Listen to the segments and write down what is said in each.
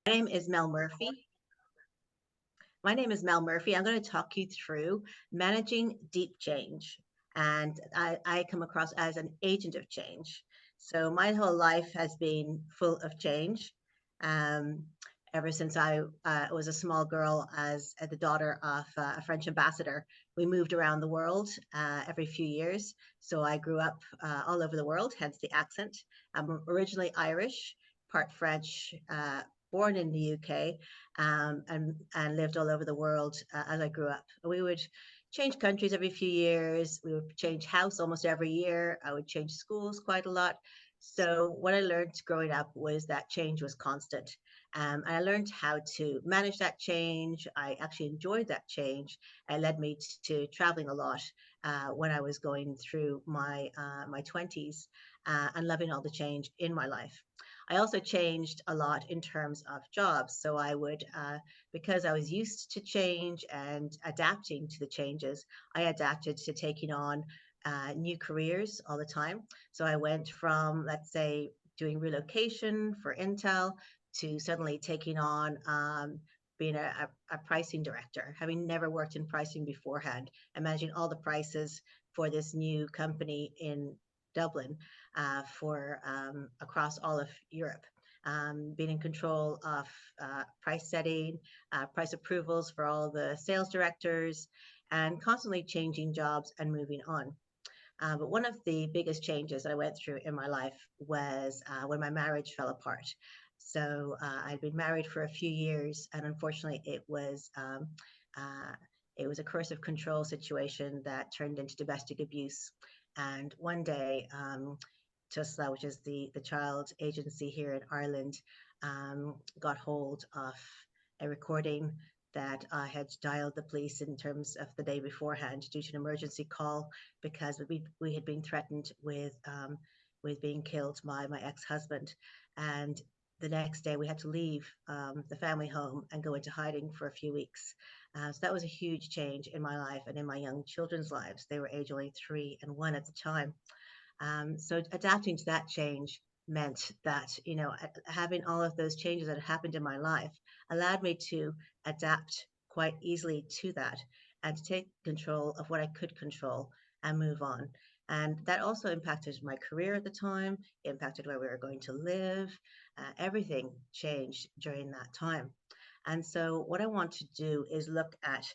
My name is Mel Murphy. My name is Mel Murphy. I'm going to talk you through managing deep change. And I come across as an agent of change. So my whole life has been full of change. Um, Ever since I was a small girl, as the daughter of a French ambassador, we moved around the world every few years. So I grew up all over the world, hence the accent. I'm originally Irish, part French, born in the UK, and lived all over the world as I grew up. We would change countries every few years. We would change house almost every year. I would change schools quite a lot. So what I learned growing up was that change was constant. And I learned how to manage that change. I actually enjoyed that change. It led me to traveling a lot when I was going through my 20s and loving all the change in my life. I also changed a lot in terms of jobs. So I would, because I was used to change and adapting to the changes, I adapted to taking on new careers all the time. So I went from, let's say, doing relocation for Intel to suddenly taking on being a pricing director, having never worked in pricing beforehand, and managing all the prices for this new company in Dublin for across all of Europe. Being in control of price setting, price approvals for all the sales directors, and constantly changing jobs and moving on. But one of the biggest changes that I went through in my life was when my marriage fell apart. So I'd been married for a few years, and unfortunately, uh, it was a coercive control situation that turned into domestic abuse. And one day, TUSLA, which is the child agency here in Ireland, got hold of a recording that I had dialed the police in terms of the day beforehand due to an emergency call because we had been threatened with being killed by my ex-husband. And the next day we had to leave the family home and go into hiding for a few weeks. So that was a huge change in my life and in my young children's lives. They were age only 3 and 1 at the time. So adapting to that change meant that, having all of those changes that had happened in my life allowed me to adapt quite easily to that and to take control of what I could control and move on. And that also impacted my career at the time, impacted where we were going to live. Everything changed during that time. And so, what I want to do is look at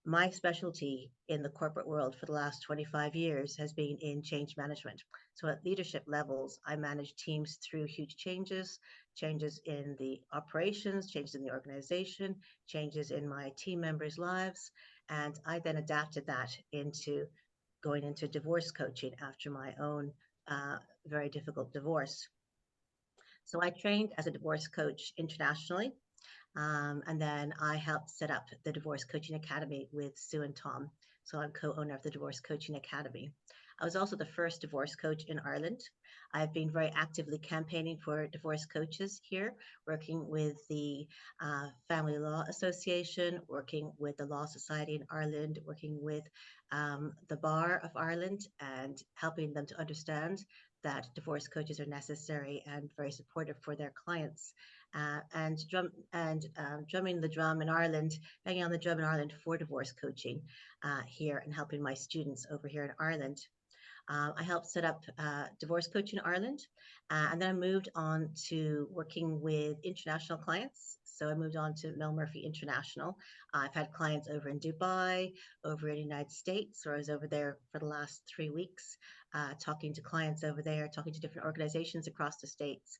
my specialty in the corporate world for the last 25 years has been in change management. So at leadership levels, I manage teams through huge changes, changes in the operations, changes in the organization, changes in my team members' lives. And I then adapted that into going into divorce coaching after my own very difficult divorce. So I trained as a divorce coach internationally. And then I helped set up the Divorce Coaching Academy with Sue and Tom. So I'm co-owner of the Divorce Coaching Academy. I was also the first divorce coach in Ireland. I've been very actively campaigning for divorce coaches here, working with the Family Law Association, working with the Law Society in Ireland, working with the Bar of Ireland, and helping them to understand that divorce coaches are necessary and very supportive for their clients. Drumming the drum in Ireland, banging on the drum in Ireland for divorce coaching here and helping my students over here in Ireland. I helped set up Divorce Coaching Ireland, and then I moved on to working with international clients. So I moved on to Mel Murphy International. I've had clients over in Dubai, over in the United States, where I was over there for the last 3 weeks, talking to clients over there, talking to different organizations across the States,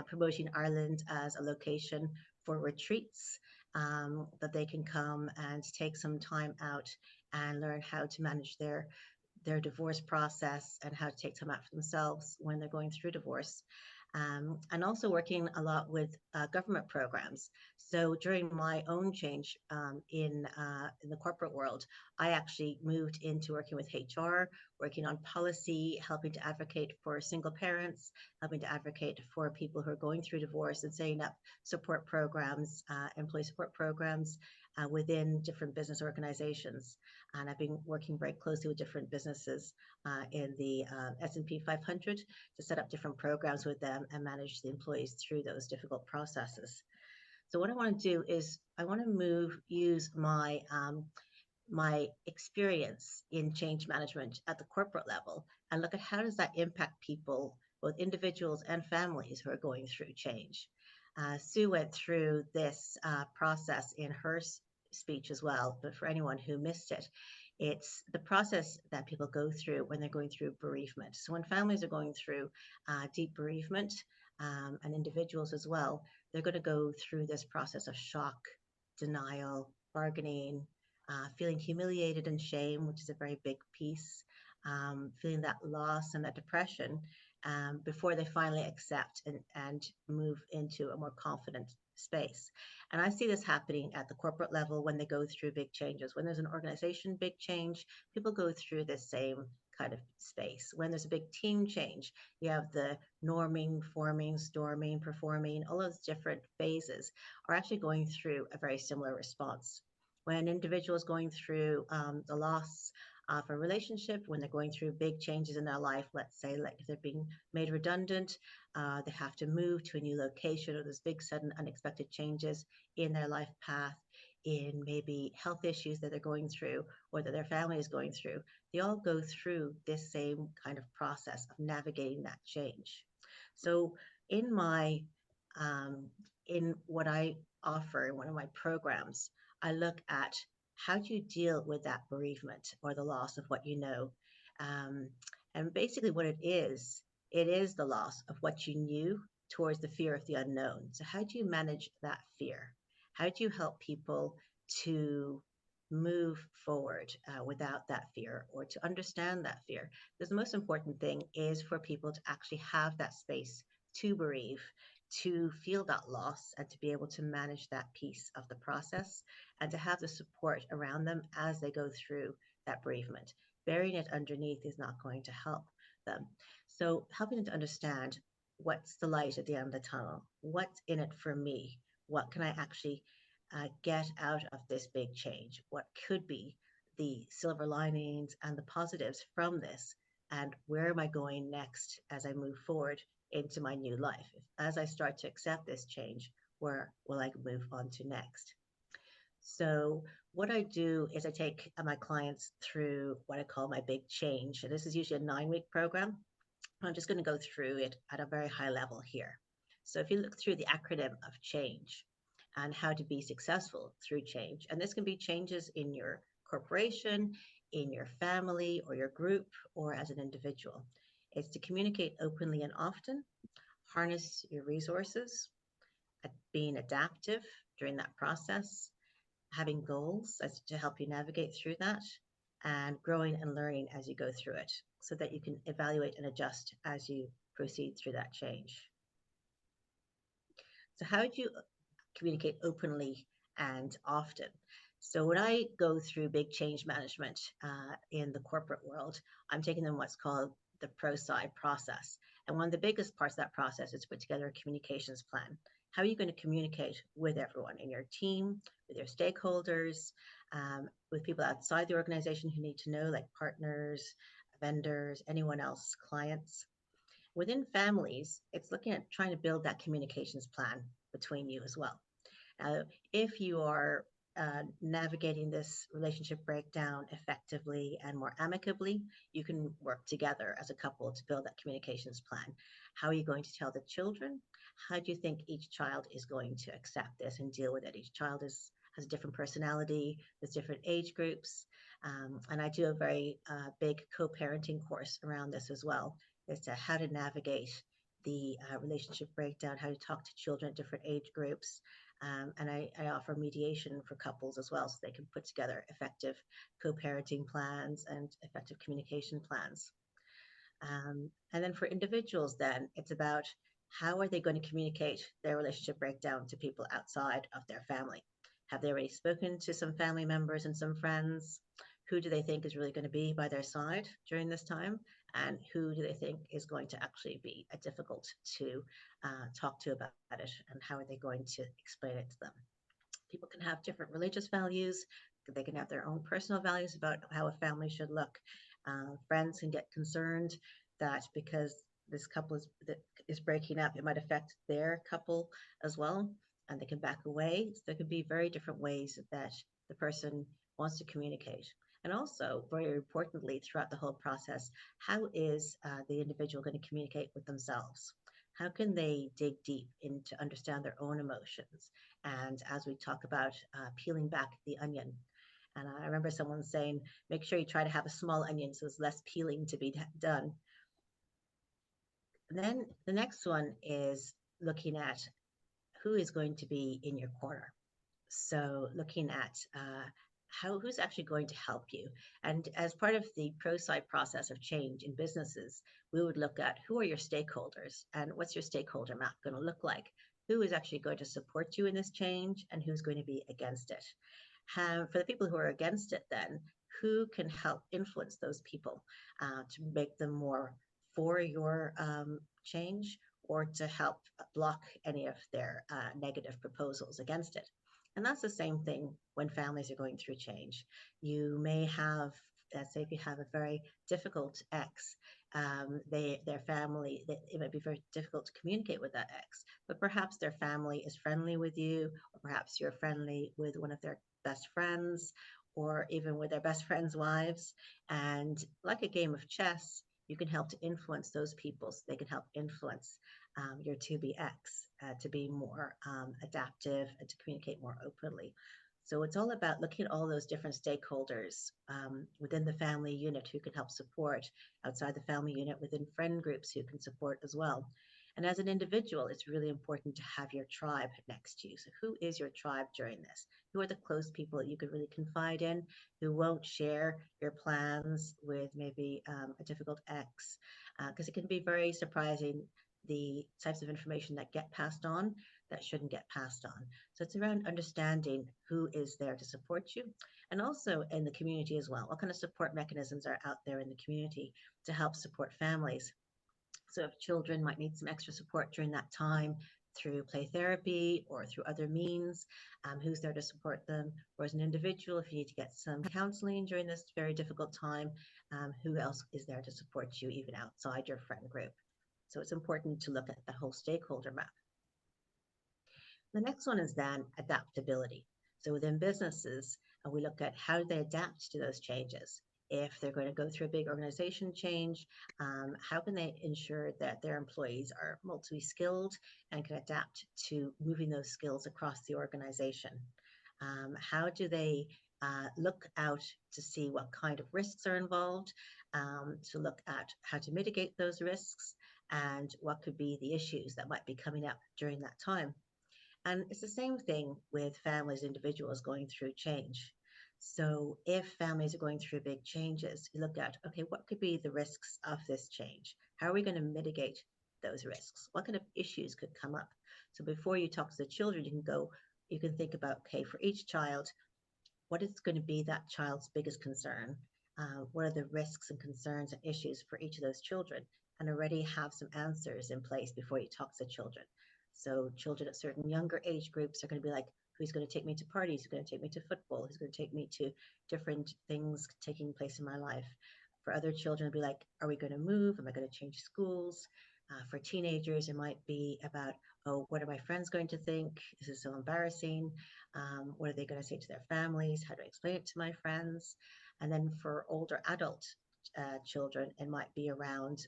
promoting Ireland as a location for retreats that they can come and take some time out and learn how to manage their divorce process and how to take time out for themselves when they're going through divorce. And also working a lot with government programs. So during my own change in the corporate world, I actually moved into working with HR, working on policy, helping to advocate for single parents, helping to advocate for people who are going through divorce and setting up support programs, employee support programs within different business organizations. And I've been working very closely with different businesses in the S&P 500 to set up different programs with them and manage the employees through those difficult processes. So what I want to do is I want to use my experience in change management at the corporate level and look at how does that impact people, both individuals and families who are going through change. Sue went through this process in her speech as well, but for anyone who missed it, it's the process that people go through when they're going through bereavement. So when families are going through deep bereavement, and individuals as well, they're going to go through this process of shock, denial, bargaining, feeling humiliated and shame, which is a very big piece, feeling that loss and that depression before they finally accept and move into a more confident space. And I see this happening at the corporate level when they go through big changes. When there's an organization big change, people go through the same kind of space. When there's a big team change, you have the norming, forming, storming, performing, all those different phases are actually going through a very similar response. When an individual is going through the loss of a relationship, when they're going through big changes in their life, let's say like if they're being made redundant, they have to move to a new location, or there's big sudden unexpected changes in their life path, in maybe health issues that they're going through or that their family is going through, they all go through this same kind of process of navigating that change. So in my in what I offer in one of my programs, I look at how do you deal with that bereavement or the loss of what you know. Um, and basically, what it is the loss of what you knew towards the fear of the unknown. So, how do you manage that fear? How do you help people to move forward without that fear, or to understand that fear? Because the most important thing is for people to actually have that space to bereave, to feel that loss, and to be able to manage that piece of the process, and to have the support around them as they go through that bereavement. Burying it underneath is not going to help them. So, helping them to understand what's the light at the end of the tunnel, what's in it for me, what can I actually get out of this big change, what could be the silver linings and the positives from this, and where am I going next as I move forward into my new life. As I start to accept this change, where will I move on to next? So, what I do is I take my clients through what I call my big change. And this is usually a 9-week program. I'm just going to go through it at a very high level here. So, if you look through the acronym of change and how to be successful through change, and this can be changes in your corporation, in your family, or your group, or as an individual, it's to communicate openly and often, harness your resources, being adaptive during that process, having goals as to help you navigate through that, and growing and learning as you go through it so that you can evaluate and adjust as you proceed through that change. So, how do you communicate openly and often? So, when I go through big change management in the corporate world, I'm taking them what's called the ProSci process. And one of the biggest parts of that process is to put together a communications plan. How are you going to communicate with everyone in your team, with your stakeholders, with people outside the organization who need to know, like partners, vendors, anyone else, clients? Within families, it's looking at trying to build that communications plan between you as well. If you are navigating this relationship breakdown effectively and more amicably, you can work together as a couple to build that communications plan. How are you going to tell the children? How do you think each child is going to accept this and deal with it? Each child has a different personality, there's different age groups. And I do a very big co-parenting course around this as well, as to how to navigate the relationship breakdown, how to talk to children at different age groups. And I offer mediation for couples as well, so they can put together effective co-parenting plans and effective communication plans. And then for individuals, then it's about how are they going to communicate their relationship breakdown to people outside of their family? Have they already spoken to some family members and some friends? Who do they think is really going to be by their side during this time? And who do they think is going to actually be difficult to talk to about it? And how are they going to explain it to them? People can have different religious values. They can have their own personal values about how a family should look. Friends can get concerned that because this couple is breaking up, it might affect their couple as well. and they can back away. So there could be very different ways that the person wants to communicate. And also, very importantly, throughout the whole process, how is the individual going to communicate with themselves? How can they dig deep in to understand their own emotions? And as we talk about peeling back the onion, and I remember someone saying, make sure you try to have a small onion so there's less peeling to be done. And then the next one is looking at who is going to be in your corner. So looking at who's actually going to help you. And as part of the pro side process of change in businesses, we would look at who are your stakeholders and what's your stakeholder map going to look like? Who is actually going to support you in this change and who's going to be against it? For the people who are against it, then who can help influence those people to make them more for your change or to help block any of their negative proposals against it. And that's the same thing when families are going through change. You may have, let's say, if you have a very difficult ex, their family, it might be very difficult to communicate with that ex, but perhaps their family is friendly with you, or perhaps you're friendly with one of their best friends, or even with their best friends' wives. And like a game of chess, you can help to influence those people so they can help influence your 2BX to be more adaptive and to communicate more openly. So it's all about looking at all those different stakeholders within the family unit who can help support, outside the family unit, within friend groups who can support as well. And as an individual, it's really important to have your tribe next to you. So who is your tribe during this? Who are the close people that you could really confide in, who won't share your plans with maybe a difficult ex? Because it can be very surprising the types of information that get passed on that shouldn't get passed on. So it's around understanding who is there to support you, and also in the community as well. What kind of support mechanisms are out there in the community to help support families? So if children might need some extra support during that time through play therapy or through other means, who's there to support them? Or as an individual, if you need to get some counseling during this very difficult time, who else is there to support you even outside your friend group? So it's important to look at the whole stakeholder map. The next one is then adaptability. So within businesses, we look at how they adapt to those changes. If they're going to go through a big organization change, how can they ensure that their employees are multi-skilled and can adapt to moving those skills across the organization? How do they look out to see what kind of risks are involved, to look at how to mitigate those risks and what could be the issues that might be coming up during that time? And it's the same thing with families, individuals going through change. So if families are going through big changes, you look at, okay, what could be the risks of this change? How are we going to mitigate those risks? What kind of issues could come up? So before you talk to the children, you can think about, okay, for each child, what is going to be that child's biggest concern? What are the risks and concerns and issues for each of those children? And already have some answers in place before you talk to the children. So children at certain younger age groups are going to be like, who's going to take me to parties? Who's going to take me to football? Who's going to take me to different things taking place in my life? For other children, it'll be like, are we going to move? Am I going to change schools? For teenagers, it might be about, oh, what are my friends going to think? This is so embarrassing. What are they going to say to their families? How do I explain it to my friends? And then for older adult children, it might be around,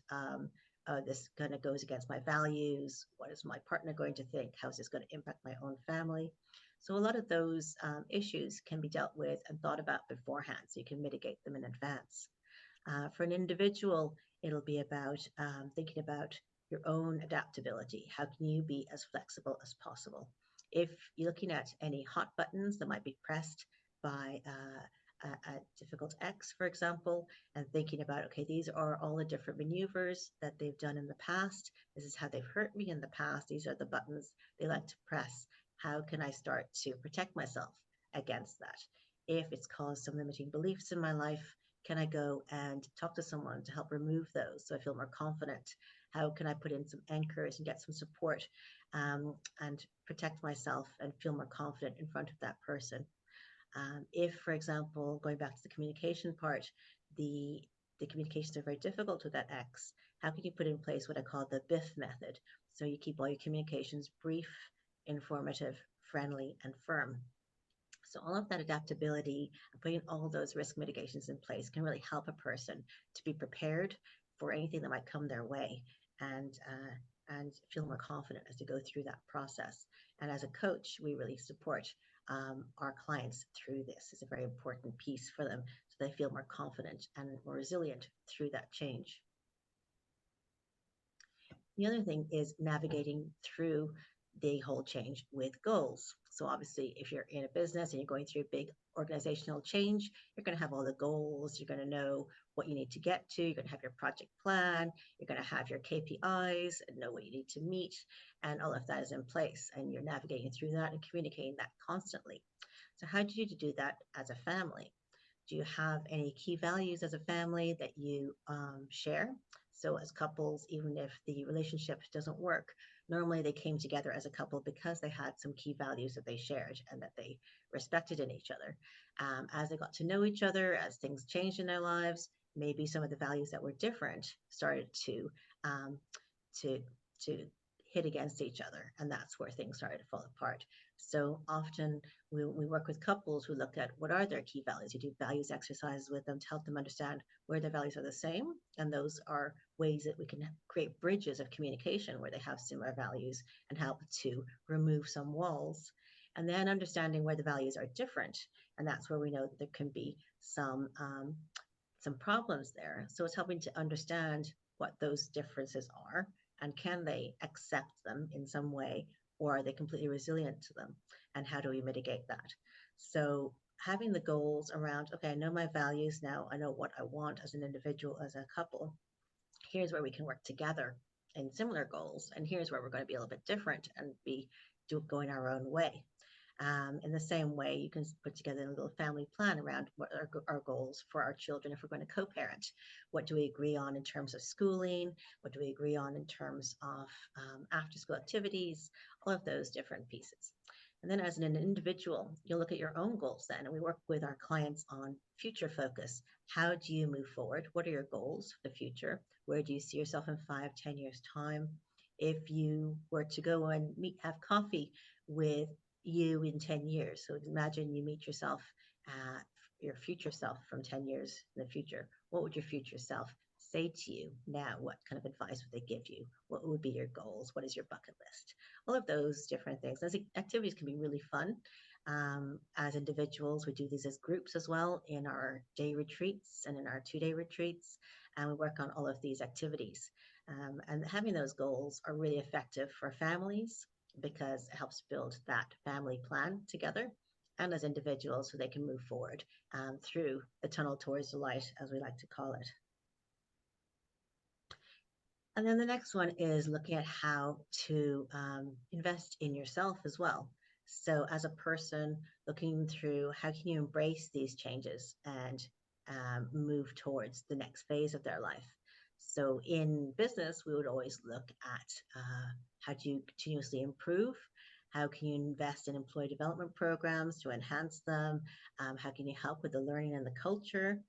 this kind of goes against my values. What is my partner going to think? How is this going to impact my own family? So a lot of those issues can be dealt with and thought about beforehand, so you can mitigate them in advance. For an individual, it'll be about thinking about your own adaptability. How can you be as flexible as possible? If you're looking at any hot buttons that might be pressed by a difficult ex, for example, and thinking about, okay, these are all the different maneuvers that they've done in the past. This is how they've hurt me in the past. These are the buttons they like to press. How can I start to protect myself against that? If it's caused some limiting beliefs in my life, can I go and talk to someone to help remove those so I feel more confident? How can I put in some anchors and get some support and protect myself and feel more confident in front of that person? If, for example, going back to the communication part, the communications are very difficult with that ex, how can you put in place what I call the BIF method? So you keep all your communications brief, informative, friendly, and firm. So all of that adaptability and putting all those risk mitigations in place can really help a person to be prepared for anything that might come their way, and feel more confident as they go through that process. And as a coach, we really support our clients through this. It's a very important piece for them so they feel more confident and more resilient through that change. The other thing is navigating through the whole change with goals. So obviously, if you're in a business and you're going through a big organizational change, you're going to have all the goals. You're going to know what you need to get to. You're going to have your project plan. You're going to have your KPIs and know what you need to meet. And all of that is in place. And you're navigating through that and communicating that constantly. So how do you do that as a family? Do you have any key values as a family that you share? So, as couples, even if the relationship doesn't work, normally they came together as a couple because they had some key values that they shared and that they respected in each other. As they got to know each other, as things changed in their lives, maybe some of the values that were different started um, to to hit against each other, and that's where things started to fall apart. So often we work with couples who look at what are their key values. You do values exercises with them to help them understand where their values are the same. And those are ways that we can create bridges of communication where they have similar values and help to remove some walls. And then understanding where the values are different. And that's where we know that there can be some problems there. So it's helping to understand what those differences are and can they accept them in some way, or are they completely resilient to them, and how do we mitigate that? So having the goals around, okay, I know my values now, I know what I want as an individual, as a couple, here's where we can work together in similar goals, and here's where we're going to be a little bit different and be going our own way. In the same way, you can put together a little family plan around what are our goals for our children if we're going to co-parent. What do we agree on in terms of schooling? What do we agree on in terms of after-school activities? All of those different pieces. And then as an individual, you'll look at your own goals then, and we work with our clients on future focus. How do you move forward? What are your goals for the future? Where do you see yourself in 5, 10 years' time? If you were to go and have coffee with you in 10 years. So imagine you meet yourself, your future self from 10 years in the future. What would your future self say to you now? What kind of advice would they give you? What would be your goals? What is your bucket list? All of those different things. Those activities can be really fun. As individuals, we do these as groups as well in our day retreats and in our 2-day retreats. And we work on all of these activities. And having those goals are really effective for families because it helps build that family plan together and as individuals so they can move forward through the tunnel towards the light, as we like to call it. And then the next one is looking at how to invest in yourself as well. So as a person looking through how can you embrace these changes and move towards the next phase of their life. So in business, we would always look at how do you continuously improve? How can you invest in employee development programs to enhance them? How can you help with the learning and the culture?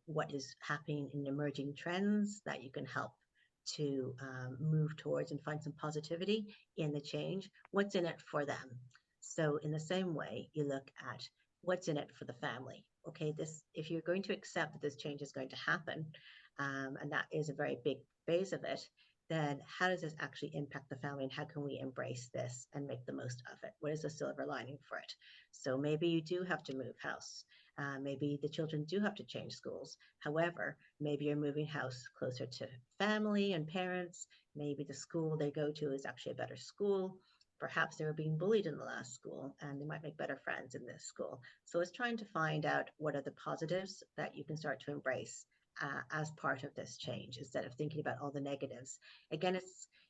What is happening in emerging trends that you can help to move towards and find some positivity in the change? What's in it for them? So in the same way, you look at what's in it for the family. Okay, this, if you're going to accept that this change is going to happen, and that is a very big phase of it, then how does this actually impact the family and how can we embrace this and make the most of it? What is the silver lining for it? So maybe you do have to move house. Maybe the children do have to change schools. However, maybe you're moving house closer to family and parents. Maybe the school they go to is actually a better school. Perhaps they were being bullied in the last school and they might make better friends in this school. So it's trying to find out what are the positives that you can start to embrace as part of this change instead of thinking about all the negatives. Again,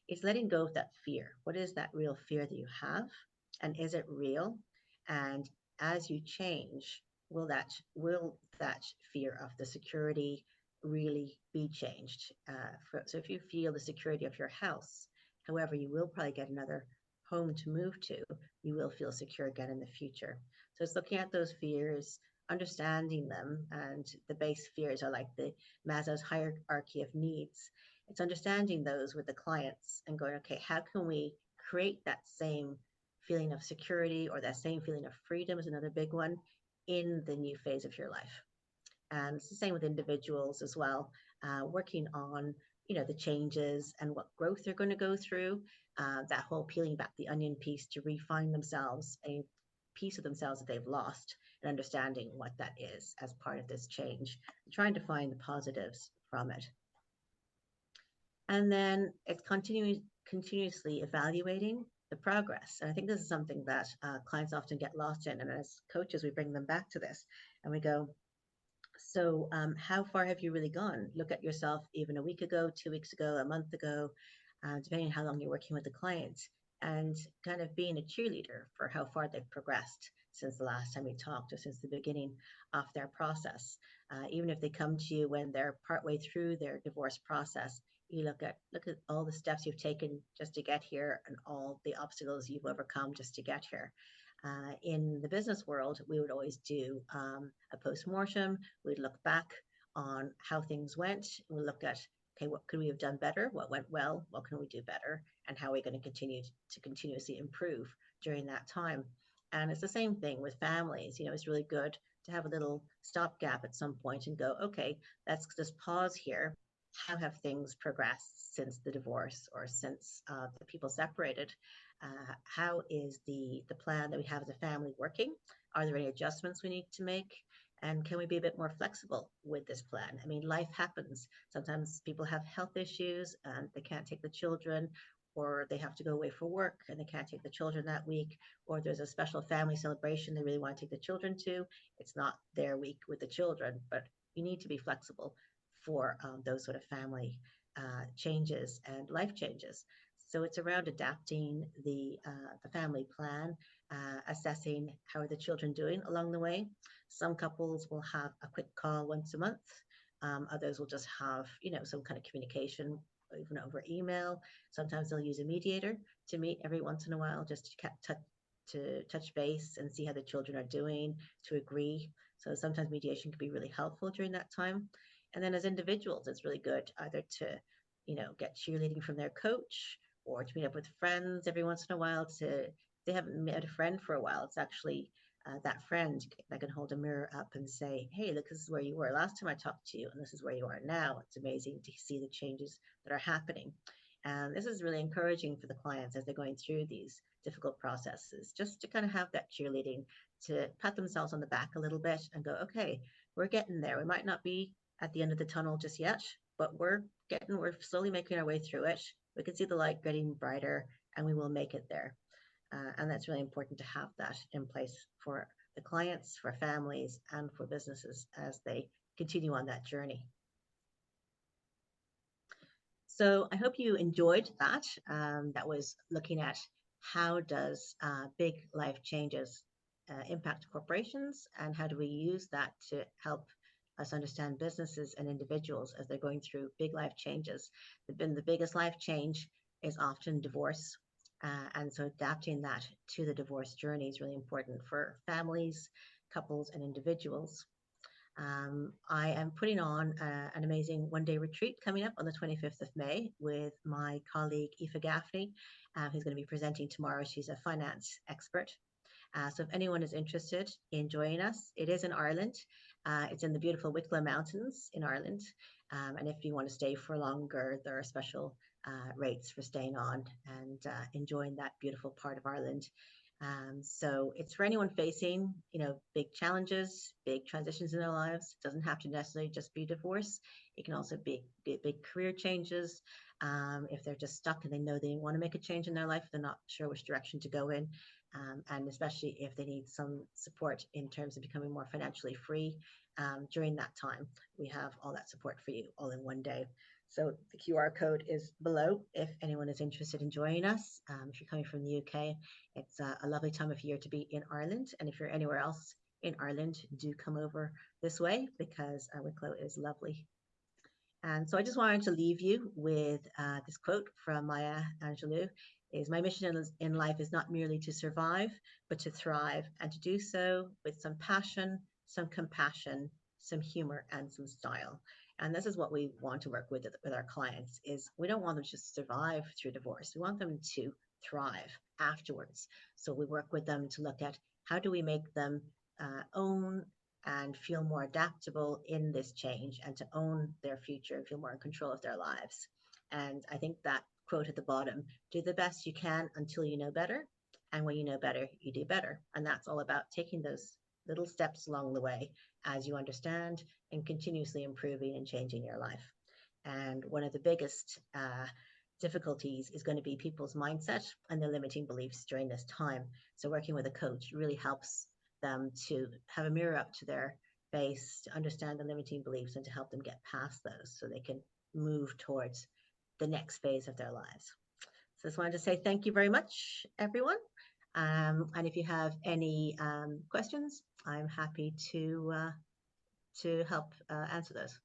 it's letting go of that fear. What is that real fear that you have? And is it real? And as you change, will that fear of the security really be changed? So if you feel the security of your house, however, you will probably get another home to move to, you will feel secure again in the future. So it's looking at those fears, understanding them, and the base fears are like the Maslow's hierarchy of needs. It's understanding those with the clients and going, okay, how can we create that same feeling of security or that same feeling of freedom is another big one in the new phase of your life. And it's the same with individuals as well, working on the changes and what growth they're going to go through. That whole peeling back the onion piece to refine themselves, a piece of themselves that they've lost, and understanding what that is as part of this change, trying to find the positives from it. And then it's continuously evaluating the progress. And I think this is something that clients often get lost in. And as coaches, we bring them back to this and we go, so how far have you really gone? Look at yourself even a week ago, 2 weeks ago, a month ago, depending on how long you're working with the client, and kind of being a cheerleader for how far they've progressed since the last time we talked or since the beginning of their process. Even if they come to you when they're partway through their divorce process, you look at all the steps you've taken just to get here and all the obstacles you've overcome just to get here. In the business world, we would always do a post-mortem. We'd look back on how things went. We look at, okay, what could we have done better? What went well? What can we do better? And how are we going to continue to continuously improve during that time? And it's the same thing with families. It's really good to have a little stopgap at some point and go, okay, let's just pause here. How have things progressed since the divorce or since the people separated? How is the plan that we have as a family working? Are there any adjustments we need to make? And can we be a bit more flexible with this plan? I mean, life happens. Sometimes people have health issues and they can't take the children, or they have to go away for work and they can't take the children that week, or there's a special family celebration they really want to take the children to. It's not their week with the children, but you need to be flexible for those sort of family changes and life changes. So it's around adapting the family plan, assessing how are the children doing along the way. Some couples will have a quick call once a month. Others will just have, some kind of communication, even over email. Sometimes they'll use a mediator to meet every once in a while, just to touch base and see how the children are doing, to agree. So sometimes mediation can be really helpful during that time. And then as individuals, it's really good either to, get cheerleading from their coach or to meet up with friends every once in a while. They haven't met a friend for a while. It's actually that friend that can hold a mirror up and say, hey, look, this is where you were last time I talked to you, and this is where you are now. It's amazing to see the changes that are happening. And this is really encouraging for the clients as they're going through these difficult processes, just to kind of have that cheerleading, to pat themselves on the back a little bit and go, okay, we're getting there. We might not be at the end of the tunnel just yet, but we're slowly making our way through it. We can see the light getting brighter and we will make it there. And that's really important to have that in place for the clients, for families, and for businesses as they continue on that journey. So I hope you enjoyed that. That was looking at how does big life changes impact corporations, and how do we use that to help us understand businesses and individuals as they're going through big life changes. The biggest life change is often divorce. And so adapting that to the divorce journey is really important for families, couples, and individuals. I am putting on an amazing one-day retreat coming up on the 25th of May with my colleague Aoife Gaffney, who's going to be presenting tomorrow. She's a finance expert. So if anyone is interested in joining us, it is in Ireland. It's in the beautiful Wicklow Mountains in Ireland. And if you want to stay for longer, there are special rates for staying on and enjoying that beautiful part of Ireland. So it's for anyone facing, big challenges, big transitions in their lives. It doesn't have to necessarily just be divorce. It can also be big career changes. If they're just stuck and they know they want to make a change in their life, they're not sure which direction to go in. And especially if they need some support in terms of becoming more financially free during that time, we have all that support for you all in one day. So the QR code is below if anyone is interested in joining us. If you're coming from the UK, it's a lovely time of year to be in Ireland. And if you're anywhere else in Ireland, do come over this way because Wicklow is lovely. And so I just wanted to leave you with this quote from Maya Angelou. Is my mission in life is not merely to survive, but to thrive, and to do so with some passion, some compassion, some humor, and some style. And this is what we want to work with our clients, is we don't want them to just survive through divorce. We want them to thrive afterwards. So we work with them to look at how do we make them own and feel more adaptable in this change, and to own their future and feel more in control of their lives. And I think that quote at the bottom, do the best you can until you know better. And when you know better, you do better. And that's all about taking those little steps along the way as you understand, and continuously improving and changing your life. And one of the biggest difficulties is going to be people's mindset and their limiting beliefs during this time. So working with a coach really helps them to have a mirror up to their face, to understand the limiting beliefs and to help them get past those so they can move towards the next phase of their lives. So I just wanted to say thank you very much, everyone. And if you have any questions, I'm happy to help answer those.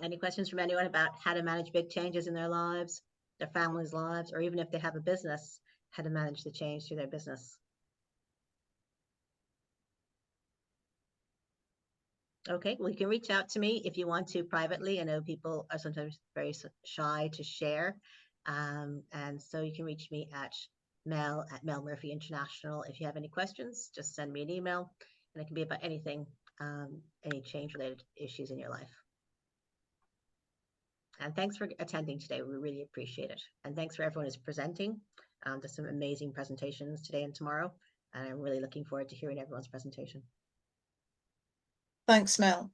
Any questions from anyone about how to manage big changes in their lives, their families' lives, or even if they have a business, how to manage the change through their business? Okay, well, you can reach out to me if you want to privately. I know people are sometimes very shy to share. And so you can reach me at Mel Murphy International. If you have any questions, just send me an email, and it can be about anything, any change related issues in your life. And thanks for attending today. We really appreciate it. And thanks for everyone who's presenting. There's some amazing presentations today and tomorrow. And I'm really looking forward to hearing everyone's presentation. Thanks, Mel.